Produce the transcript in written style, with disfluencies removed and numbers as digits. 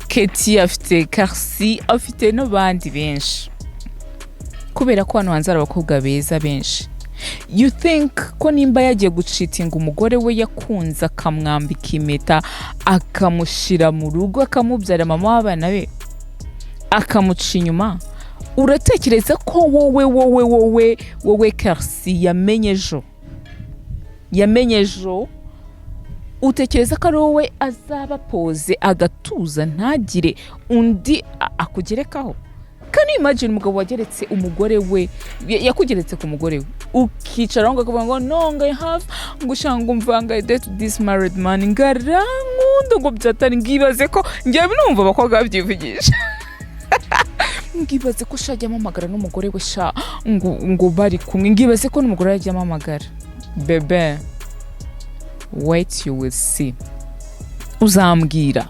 Keti afite Karsi afite n'abandi benshi kubera ko hano hanze abakobwa beza benshi. You think ko nimba yagiye gucitinga umugore we yakunze akamwambika impeta akamushira mu rugo akamubyara mama w'abana be akamuca inyuma, uratekereza ko wowe Karsi yamenye ejo utekereza ko ari wowe azaba poze agatuza ntagire undi akugerekaho? Can you imagine umugabo wageretse umugore we yakugeretse ku mugore we ukicara ngo akavuga ngo no I have ngushanga umvanga I date this married man ngarankunda ngo byatari ngibaze ko ngiye numva bakobwa babyivugisha ngibaze ko shajya amamagara n'umugore we sha ngo bari kumwe ngibaze ko n'umugore yajya amamagara. Bebe, wait you will see, uzambwira.